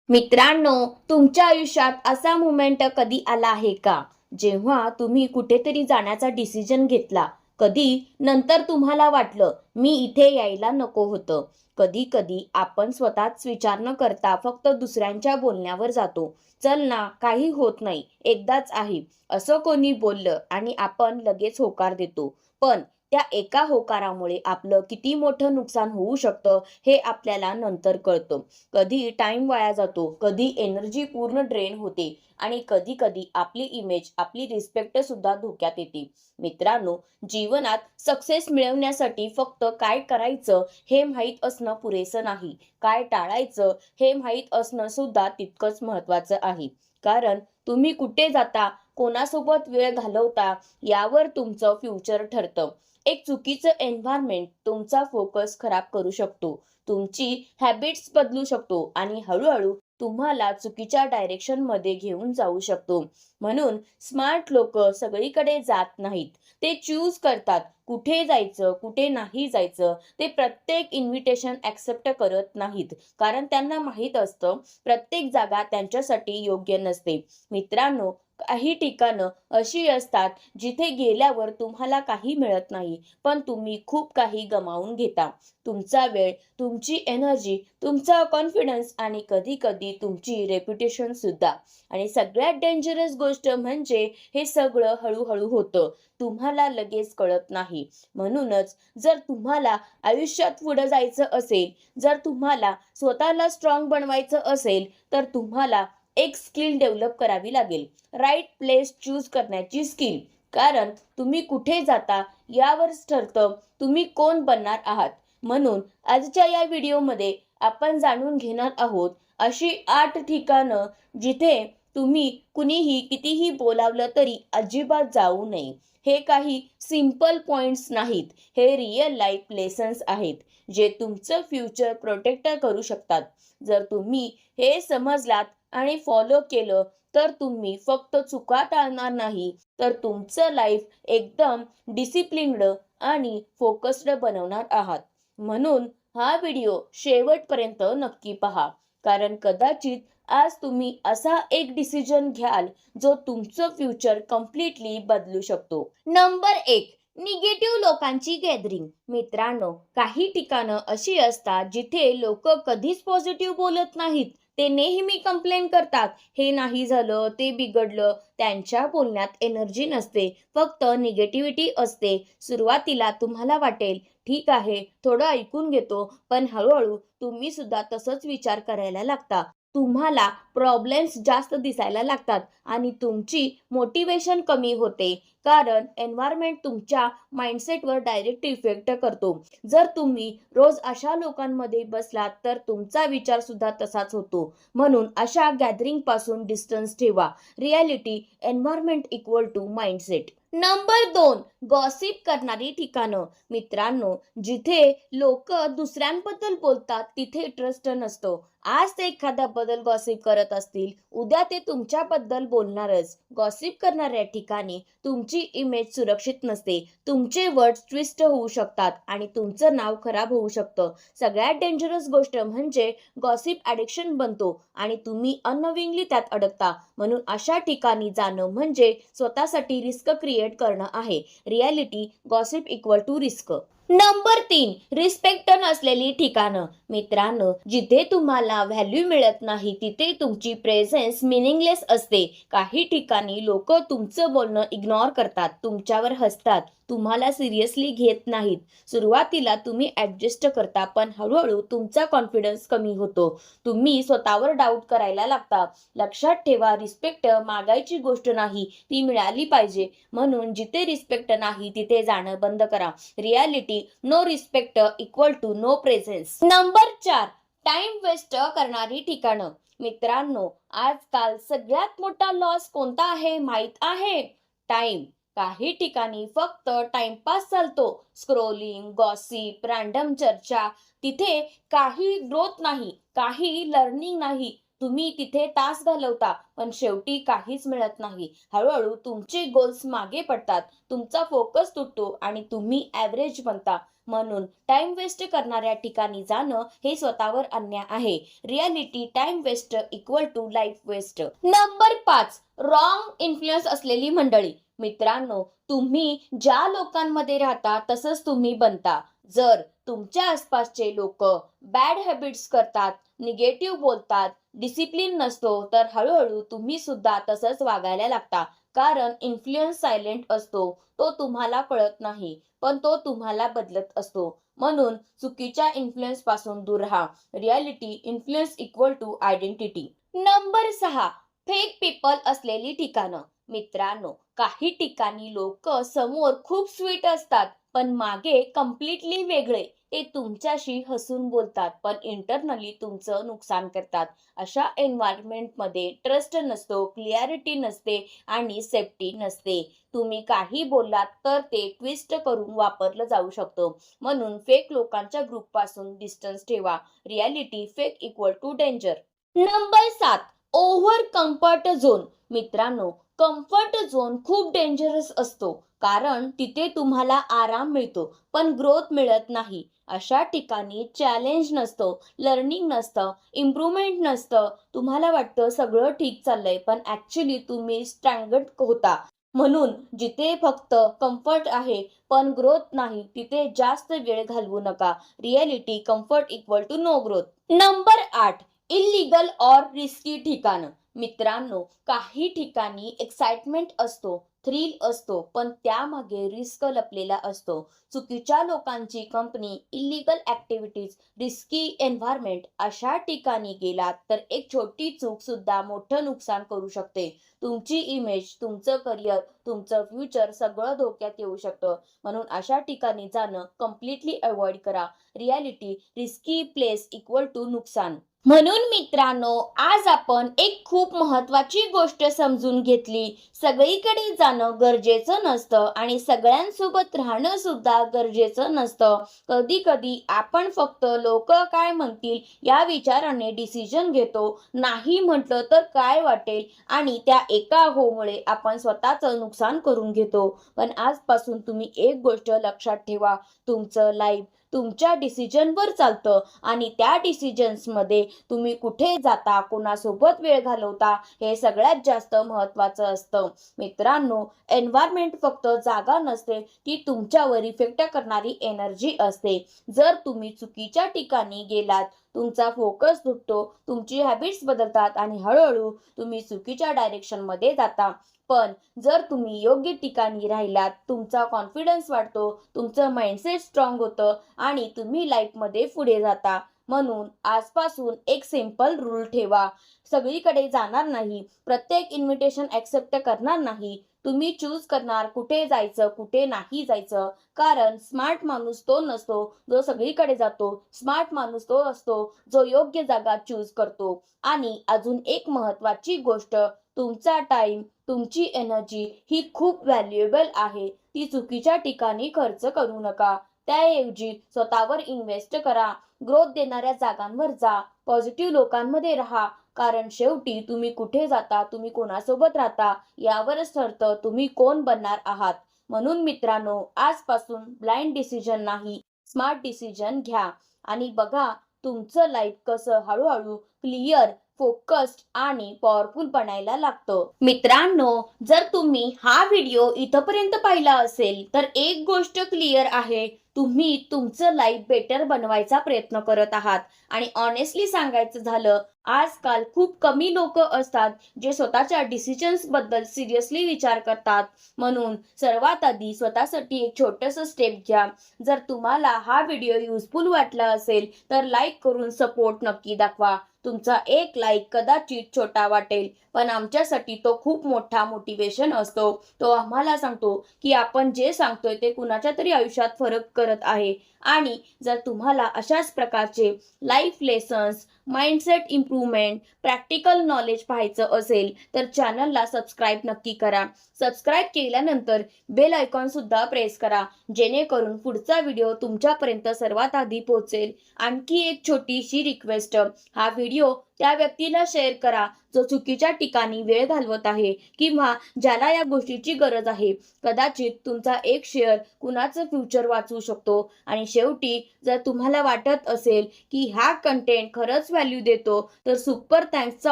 मित्रांनो, तुमच्या आयुष्यात असा मोमेंट कधी आला आहे का? जेव्हा तुम्ही कुठेतरी जाण्याचा डिसिजन घेतला. कधी नंतर तुम्हाला वाटलं, मी इथे यायला नको होतं. कधी-कधी आपण स्वतःच विचार न करता फक्त दुसऱ्यांच्या बोलण्यावर जातो. चल ना, काही होत नाही, एकदाच आहे, असं कोणी बोललं आणि आपण लगेच होकार देतो. पण त्या एका होकारामुळे आपलं किती मोठं नुकसान होऊ शकतं, हे आपल्याला नंतर कळतं. कधी टाइम वाया जातो, कधी एनर्जी पूर्ण ड्रेन होते आणि कधी कधी आपली इमेज, आपली रिस्पेक्ट सुद्धा धोक्यात येते. मित्रांनो, जीवनात सक्सेस मिळवण्यासाठी फक्त काय करायचं हे माहीत असणं पुरेसं नाही. काय टाळायचं हे माहीत असणं सुद्धा तितकंच महत्वाचं आहे. कारण तुम्ही कुठे जाता, कोणासोबत वेळ घालवता, यावर तुमचं फ्युचर ठरतं. एक चुकीचं एन्व्हायरमेंट तुमचा फोकस खराब करू शकतो, तुमची हॅबिट्स बदलू शकतो आणि हळूहळू तुम्हाला चुकीच्या डायरेक्शन मध्ये घेऊन जाऊ शकतो. म्हणून स्मार्ट लोक सगळीकडे जात नाहीत. ते चूज करतात कुठे जायचं, कुठे नाही जायचं. ते प्रत्येक इन्व्हिटेशन ऍक्सेप्ट करत नाहीत, कारण त्यांना माहीत असतं प्रत्येक जागा त्यांच्यासाठी योग्य नसते. मित्रांनो, काही ठिकाणं अशी असतात जिथे गेल्यावर तुम्हाला काही मिळत नाही, पण तुम्ही खूप काही गमावून घेता. तुमचा वेळ, तुमची एनर्जी, तुमचा कॉन्फिडन्स आणि कधी कधी तुमची रेप्युटेशन सुद्धा. आणि सगळ्यात डेंजरस गोष्ट म्हणजे हे सगळं हळूहळू होतं, तुम्हाला लगेच कळत नाही. म्हणूनच जर तुम्हाला आयुष्यात पुढे जायचं असेल, जर तुम्हाला स्वतःला स्ट्रॉंग बनवायचं असेल, तर तुम्हाला एक स्किल डेव्हलप करावी लागेल. राईट प्लेस चूज करण्याची स्किल. कारण तुम्ही कुठे जाता यावरच ठरतं तुम्ही कोण बनणार आहात. म्हणून आजच्या या व्हिडिओमध्ये आपण जाणून घेणार आहोत अशी 8 ठिकाणं जिथे तुम्ही कुणीही कितीही बोलावलं तरी अजिबात जाऊ नये. हे काही सिंपल पॉइंट्स नाहीत, हे रिअल लाईफ लेसन्स आहेत, जे तुमचं फ्युचर प्रोटेक्ट करू शकतात. जर तुम्ही हे समजलात आणि फॉलो केलं, तर तुम्ही फक्त चुका टाळणार नाही, तर तुमचं लाईफ एकदम डिसिप्लिन्ड आणि फोकस्ड बनवणार आहात. म्हणून हा व्हिडिओ शेवटपर्यंत नक्की पहा, कारण कदाचित आज तुम्ही असा एक डिसिजन घ्याल जो तुमचं फ्युचर कम्प्लिटली बदलू शकतो. नंबर 1, निगेटिव्ह लोकांची गॅदरिंग. मित्रांनो, काही ठिकाणं अशी असतात जिथे लोक कधीच पॉझिटिव्ह बोलत नाहीत. ते नेहमी कंप्लेन करतात, हे नाही झालं, ते बिघडलं. त्यांच्या बोलण्यात एनर्जी नसते, फक्त निगेटिव्हिटी असते. सुरुवातीला तुम्हाला वाटेल ठीक आहे, थोडं ऐकून घेतो, पण हळूहळू तुम्ही सुद्धा तसंच विचार करायला लागता. तुम्हाला प्रॉब्लेम्स जास्त दिसायला लागतात आणि तुमची मोटिवेशन कमी होते, कारण एन्व्हायरमेंट तुमच्या माइंडसेटवर डायरेक्ट इफेक्ट करतो. जर तुम्ही रोज अशा लोकांमध्ये बसलात तर तुमचा विचार सुद्धा तसाच होतो. म्हणून अशा गॅदरिंग पासून डिस्टन्स ठेवा. Reality environment equal to mindset. Number 2, gossip करणारी ठिकाणं. मित्रांनो, जिथे लोक दुसऱ्यांबद्दल बोलतात तिथे ट्रस्ट नसतो. आज ते एखाद्याबद्दल गॉसिप करत असतील, उद्या ते तुमच्याबद्दल बोलणारच. गॉसिप करणाऱ्या ठिकाणी तुमची इमेज सुरक्षित नसते, तुमचे वर्ड्स ट्विस्ट होऊ शकतात आणि तुमचं नाव खराब होऊ शकतं. सगळ्यात डेंजरस गोष्ट म्हणजे गॉसिप ॲडिक्शन बनतो आणि तुम्ही अननविंगली त्यात अडकता. म्हणून अशा ठिकाणी जाणं म्हणजे स्वतःसाठी रिस्क क्रिएट करणं आहे. Reality gossip equal to risk. Number 3, respect नसलेली ठिकाणं. मित्रांनो, जिथे तुम्हाला व्हॅल्यू मिळत नाही तिथे तुमची प्रेझेन्स मिनिंगलेस असते. काही ठिकाणी लोक तुमचं बोलणं इग्नोर करतात, तुमच्यावर हसतात, तुम्हाला सिरियसली घेत नाहीत. सुरुवातीला तुम्ही ऍडजस्ट करता, पण हळूहळू तुमचा कॉन्फिडन्स कमी होतो. तुम्ही स्वतःवर डाऊट करायला लागता. लक्षात ठेवा, रिस्पेक्ट मागायची गोष्ट नाही, ती मिळाली पाहिजे. म्हणून जिथे रिस्पेक्ट नाही तिथे जाणं बंद करा. Reality no respect equal to no presence. Number 4, time waste करणारी ठिकाणं. मित्रांनो, आजकाल सगळ्यात मोठा लॉस कोणता आहे माहित आहे? टाइम. काही ठिकाणी फक्त टाइमपास चालतो. स्क्रोलिंग, गॉसिप, रॅन्डम चर्चा. तिथे काही ग्रोथ नाही, काही लर्निंग नाही. तुम्ही तिथे तास घालवता, पण शेवटी काहीच मिळत नाही. हळूहळू तुमचे गोल्स मागे पडतात, तुमचा फोकस तुटतो आणि तुम्ही ॲव्हरेज बनता. म्हणून टाइम वेस्ट करणाऱ्या ठिकाणी जाणं हे स्वतःवर अन्याय आहे. Reality time waste equal to life waste. Number 5, wrong influence असलेली मंडळी. मित्रांनो, तुम्ही ज्या लोकांमध्ये राहता तसंच तुम्ही बनता. जर तुमच्या आसपासचे लोक बॅड हॅबिट्स करतात, निगेटिव्ह बोलतात, डिसिप्लिन नसतो, तर हळूहळू तुम्ही सुद्धा तसंच वागायला लागता. कारण इन्फ्लुएन्स सायलेंट असतो, तो तुम्हाला कळत नाही, पण तो तुम्हाला बदलत असतो. म्हणून चुकीच्या इन्फ्लुएन्स पासून दूर राहा. Reality influence equal to identity. Number 6, fake people असलेली ठिकाणं. मित्रांनो, काही ठिकाणी लोक समोर खूप स्वीट असतात, पण मागे कम्प्लिटली वेगळे. ते तुमच्याशी हसून बोलतात, पण इंटरनली तुमचं नुकसान करतात. अशा एन्व्हायरमेंटमध्ये ट्रस्ट नसतो, क्लिअरिटी नसते आणि सेफ्टी नसते. तुम्ही काही बोललात तर ते ट्विस्ट करून वापरलं जाऊ शकतं. म्हणून फेक लोकांच्या ग्रुपपासून डिस्टन्स ठेवा. Reality fake equal to danger. Number 7, over comfort zone. मित्रांनो, कम्फर्ट झोन खूप डेंजरस असतो, कारण तिथे तुम्हाला आराम मिळतो पण ग्रोथ मिळत नाही. अशा ठिकाणी चॅलेंज नसतं, लर्निंग नसतं, इम्प्रूव्हमेंट नसतं. तुम्हाला वाटतं सगळं ठीक चाललंय, पण ॲक्च्युली तुम्ही स्टॅग्नंट होता. म्हणून जिथे फक्त कम्फर्ट आहे पण ग्रोथ नाही, तिथे जास्त वेळ घालवू नका. Reality comfort equal to no growth. Number 8, illegal or risky ठिकाण. मित्रांनो, काही ठिकाणी एक्साइटमेंट असतो, थ्रिल असतो, पण त्यामागे रिस्क लपलेला असतो. चुकीच्या लोकांची company, illegal activities, risky environment, अशा ठिकाणी गेलात तर एक छोटी चूक सुद्धा मोठं नुकसान करू शकते. तुमची इमेज, तुमचं करिअर, तुमचं फ्युचर सगळं धोक्यात येऊ शकतं. म्हणून अशा ठिकाणी जाणं कम्प्लिटली अवॉइड करा. Reality risky place equal to नुकसान. म्हणून मित्रांनो, आज आपण एक खूप महत्वाची गोष्ट समजून घेतली. सगळीकडे जाणं गरजेचं नसतं आणि सगळ्यांसोबत राहणं सुद्धा गरजेचं नसतं. कधी कधी आपण फक्त लोक काय म्हणतील या विचाराने डिसिजन घेतो. नाही म्हटलं तर काय वाटेल, आणि त्या एका होमुळे आपण स्वतःचं नुकसान करून घेतो. पण आजपासून तुम्ही एक गोष्ट लक्षात ठेवा, तुमचं लाईफ तुमच्या डिसिजनवर चालतं आणि त्या डिसिजन्समध्ये तुम्ही कुठे जाता, कोणासोबत वेळ घालवता, हे सगळ्यात जास्त महत्त्वाचं असतं. मित्रांनो, एन्व्हायरमेंट फक्त जागा नसते, ती तुमच्यावर इफेक्ट करणारी एनर्जी असते. जर तुम्ही चुकीच्या ठिकाणी गेलात, तुमचा फोकस तुटतो, तुमची हॅबिट्स बदलतात आणि हळूहळू तुम्ही चुकीच्या डायरेक्शनमध्ये जाता. पण जर तुम्ही योग्य ठिकाणी राहिलात, तुमचा कॉन्फिडन्स वाढतो, तुमचं माइंडसेट स्ट्रॉंग होतं आणि तुम्ही लाईफमध्ये पुढे जाता. म्हणून आजपासून एक सिंपल रूल ठेवा. सगळीकडे जाणार नाही, प्रत्येक इन्व्हिटेशन ॲक्सेप्ट करणार नाही. तुम्ही चूज करणार कुठे जायचं, कुठे नाही जायचं. कारण स्मार्ट माणूस तो नसतो जो सगळीकडे जातो. स्मार्ट माणूस तो असतो जो योग्य जागा चूज करतो. आणि अजून एक महत्त्वाची गोष्ट, तुमचा टाइम, तुमची एनर्जी ही खूप व्हॅल्युएबल आहे. ती चुकीच्या ठिकाणी खर्च करू नका. त्याऐवजी स्वतःवर इन्व्हेस्ट करा. ग्रोथ देणाऱ्या जागांवर जा, पॉझिटिव्ह लोकांमध्ये राहा. कारण शेवटी तुम्ही कुठे जाता, तुम्ही कोणासोबत राहता, यावरच ठरतं तुम्ही कोण बनणार आहात. म्हणून मित्रांनो, आजपासून ब्लाइंड डिसिजन नाही, स्मार्ट डिसिजन घ्या आणि बघा तुमचं लाईफ कसं हळूहळू क्लिअर, फोकस्ड आणि पॉवरफुल बनायला लागतं. मित्रांनो, जर तुम्ही हा व्हिडिओ इथपर्यंत पाहिला असेल तर एक गोष्ट क्लिअर आहे, तुम्ही तुमचं लाईफ बेटर बनवायचा प्रयत्न करत आहात. आणि ऑनेस्टली सांगायचं झालं, आजकाल खूप कमी लोक असतात जे स्वतःच्या डिसिजन्स बद्दल सिरियसली विचार करतात. म्हणून सर्वात आधी स्वतःसाठी एक छोटंसं स्टेप घ्या. जर तुम्हाला हा व्हिडिओ युजफुल वाटला असेल तर लाईक करून सपोर्ट नक्की दाखवा. तुमचा एक लाईक कदाचित छोटा वाटेल, पण आमच्यासाठी तो खूप मोठा मोटिवेशन असतो. तो आम्हाला सांगतो की आपण जे सांगतोय ते कुणाच्या तरी आयुष्यात फरक करत आहे. आणि जर तुम्हाला अशाच प्रकारचे life lessons, mindset improvement, practical knowledge पाहायचं असेल तर चॅनलला सबस्क्राईब नक्की करा. सबस्क्राईब केल्यानंतर बेल आयकॉन सुद्धा प्रेस करा, जेणेकरून पुढचा व्हिडिओ तुमच्यापर्यंत सर्वात आधी पोहोचेल. आणखी एक छोटीशी रिक्वेस्ट, हा व्हिडिओ त्या व्यक्तीला शेअर करा जो चुकीच्या ठिकाणी वेळ घालवत आहे किंवा ज्याला या गोष्टीची गरज आहे. कदाचित तुमचा एक शेअर कुणाचं फ्युचर वाचवू शकतो. आणि शेवटी जर तुम्हाला वाटत असेल की हा कंटेंट खरंच व्हॅल्यू देतो तर सुपर थँक्सचा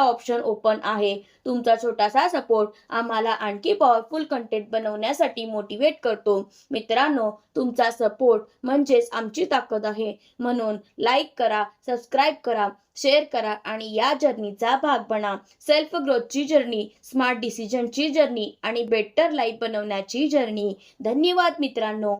ऑप्शन ओपन आहे. तुमचा छोटासा सपोर्ट आम्हाला आणखी पॉवरफुल कंटेंट बनवण्यासाठी मोटिवेट करतो. मित्रांनो, तुमचा सपोर्ट म्हणजेच आमची ताकद आहे. म्हणून लाईक करा, सबस्क्राईब करा, शेअर करा आणि या जर्नीचा भाग बना. सेल्फ ग्रोथची जर्नी, स्मार्ट डिसिजनची जर्नी आणि बेटर लाईफ बनवण्याची जर्नी. धन्यवाद मित्रांनो.